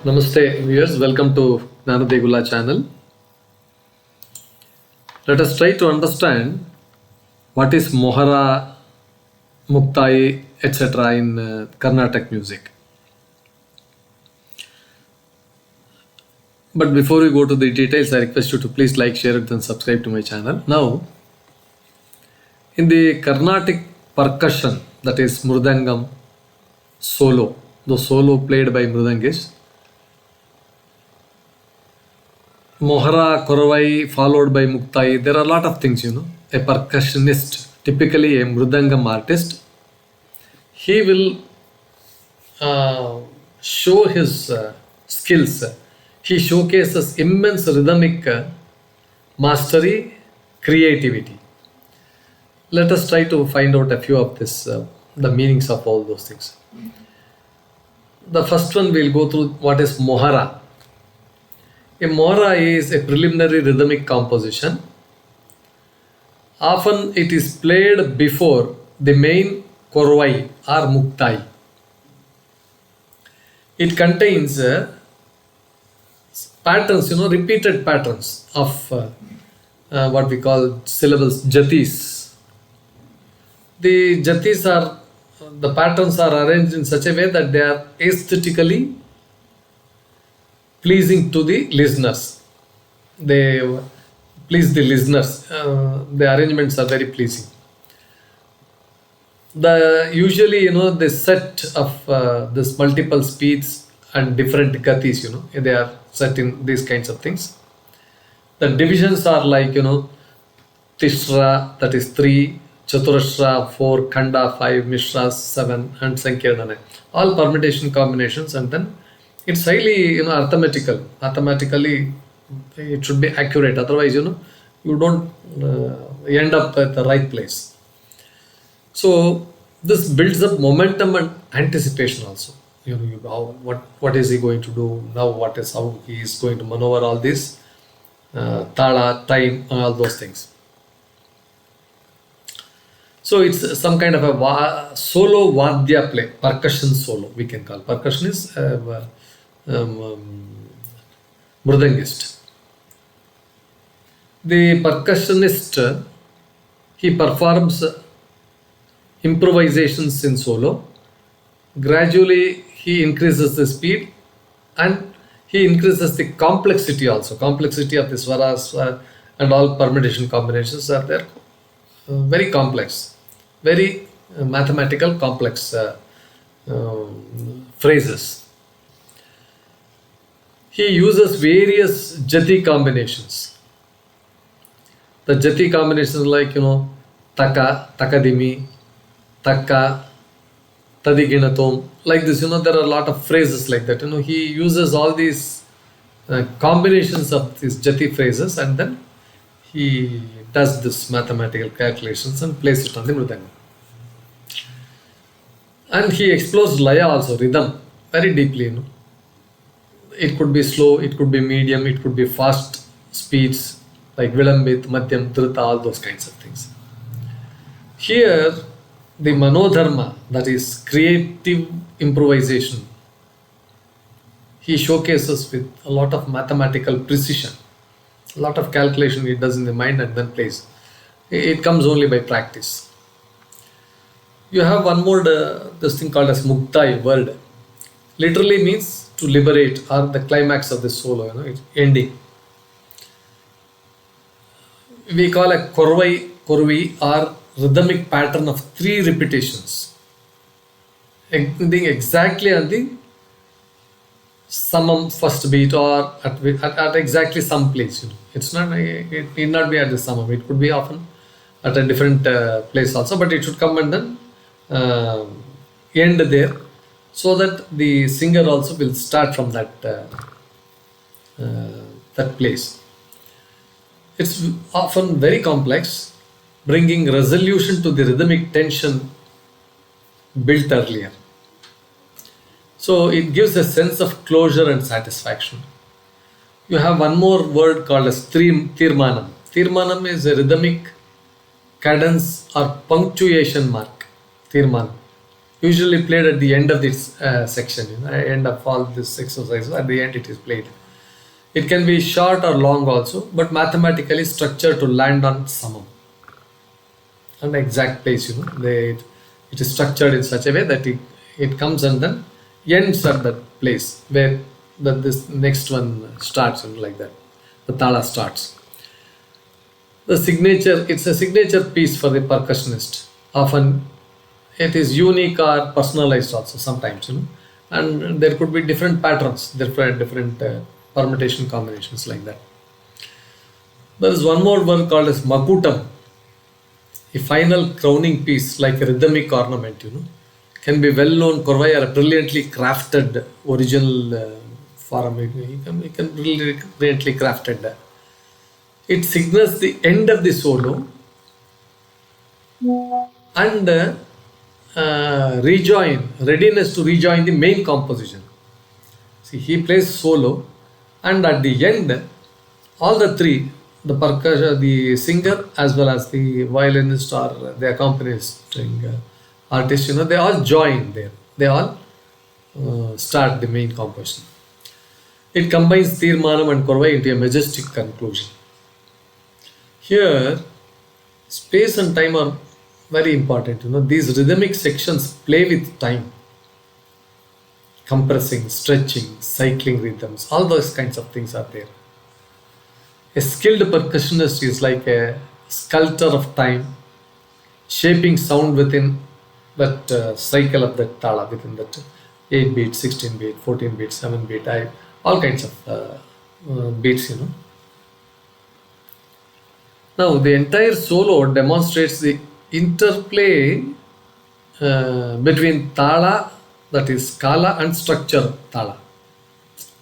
Namaste viewers, welcome to Gnanadegula channel. Let us try to understand what is Mohara, Muktayi, etc. in Carnatic music. But before we go to the details, I request you to please like, share it and subscribe to my channel. Now, in the Carnatic percussion, that is Mridangam solo, the solo played by Mridangist, Mohrā-Korvai followed by Muktayi. There are a lot of things, A percussionist, typically a Mridangam artist, he will show his skills. He showcases immense rhythmic mastery, creativity. Let us try to find out a few of this, the meanings of all those things. The first one we'll go through what is Mohara. A Mohrā is a preliminary rhythmic composition. Often it is played before the main Korvai or Muktayi. It contains patterns, repeated patterns of what we call syllables, jathis. The jathis the patterns are arranged in such a way that they are aesthetically pleasing to the listeners. They please the listeners. The arrangements are very pleasing. Usually, the set of this multiple speeds and different gatis, they are set in these kinds of things. The divisions are like, Tisra, that is 3, Chatusra 4, Khanda 5, Misra 7, and Sankeerna 9. All permutation combinations, and then it's highly, arithmetical. Mathematically, it should be accurate. Otherwise, you don't end up at the right place. So this builds up momentum and anticipation also. What is he going to do now? How he is going to maneuver all this, Tala, time, all those things. So it's some kind of a solo Vadhya play, percussion solo we can call. Percussionist, Mridangist. The percussionist, he performs improvisations in solo. Gradually he increases the speed and he increases the complexity also. Complexity of the swaras and all permutation combinations are there. Very complex, very mathematical complex phrases. He uses various Jathi combinations. The Jathi combinations like, Taka, Takadimi, Taka, Tadiginatom, like this, there are a lot of phrases like that. He uses all these combinations of these Jathi phrases and then he does this mathematical calculations and plays it on the Mridangam. And he explores Laya also, rhythm, very deeply, It could be slow, it could be medium, it could be fast speeds like Vilambit, Madhyam, Dhrita, all those kinds of things. Here, the Manodharma, that is creative improvisation, he showcases with a lot of mathematical precision. A lot of calculation he does in the mind and then plays. It comes only by practice. You have one more, this thing called as Muktayi word. Literally means to liberate, or the climax of the solo, it's ending. We call a Korvai or rhythmic pattern of 3 repetitions, ending exactly on the summum first beat or at exactly some place. It's not, it need not be at the summum. It could be often at a different place also, but it should come and then end there, so that the singer also will start from that place. It's often very complex, bringing resolution to the rhythmic tension built earlier. So it gives a sense of closure and satisfaction. You have one more word called as Theermanam. Theermanam is a rhythmic cadence or punctuation mark. Theermanam. Usually played at the end of this section, end of all this exercise. At the end, it is played. It can be short or long also, but mathematically structured to land on samam, an exact place. It is structured in such a way that it comes and then ends at that place where this next one starts, like that. The tala starts. It's a signature piece for the percussionist. Often it is unique or personalized also sometimes, and there could be different patterns, different permutation combinations like that. There is one more work called as Makutam, a final crowning piece like a rhythmic ornament, can be well-known Korvai or a brilliantly crafted original form. It can brilliantly crafted. It signals the end of the solo and readiness to rejoin the main composition. See, he plays solo, and at the end, all the three, the percussion, the singer, as well as the violinist or the accompanying artist, they all join there. They all start the main composition. It combines Theermanam and Korvai into a majestic conclusion. Here, space and time are very important. These rhythmic sections play with time, compressing, stretching, cycling rhythms, all those kinds of things are there. A skilled percussionist is like a sculptor of time, shaping sound within that cycle of that tala, within that 8 beat, 16 beat, 14 beat, 7 beat, all kinds of beats, Now, the entire solo demonstrates the interplay between tala, that is kala, and structure tala.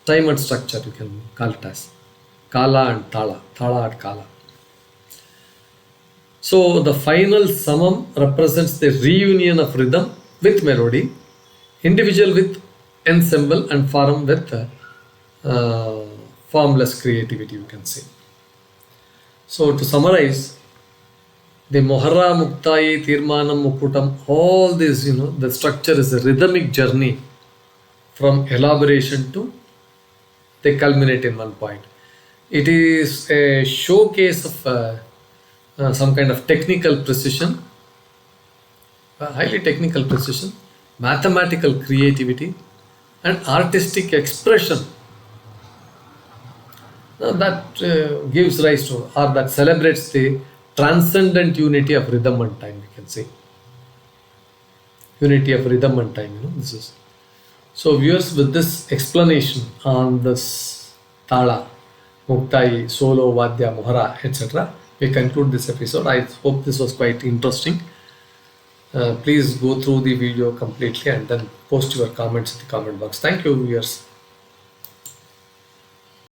Time and structure, you can call it as kala and tala and kala. So the final samam represents the reunion of rhythm with melody, individual with ensemble, and form with formless creativity, you can say. So to summarize, the Mohrā, Muktāyi, Theermanam, Makutam, all this, the structure is a rhythmic journey from elaboration to they culminate in one point. It is a showcase of some kind of technical precision, highly technical precision, mathematical creativity, and artistic expression. That gives rise to, or that celebrates the transcendent unity of rhythm and time, we can say. Unity of rhythm and time, this is. So viewers, with this explanation on this Tala, Muktayi, Solo, Vadhya, Mohara, etc., we conclude this episode. I hope this was quite interesting. Please go through the video completely and then post your comments in the comment box. Thank you, viewers.